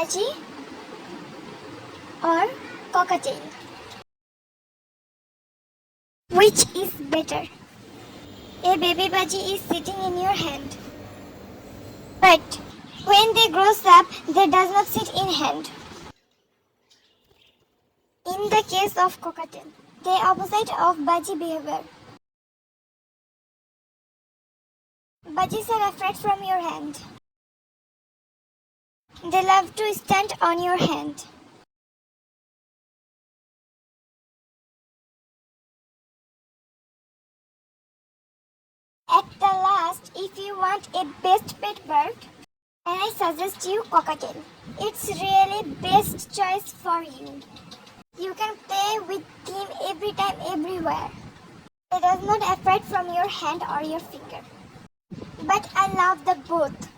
Budgie or Cockatail? Which is better? A baby budgie is sitting in your hand. But when they grows up, they does not sit in hand. In the case of Cockatail, the opposite of budgie behavior. Budgies are afraid from your hand. They love to stand on your hand. At the last, if you want a best pet bird, and I suggest you Cockatail. It's really best choice for you. You can play with him every time, everywhere. It does not afraid from your hand or your finger. But I love the both.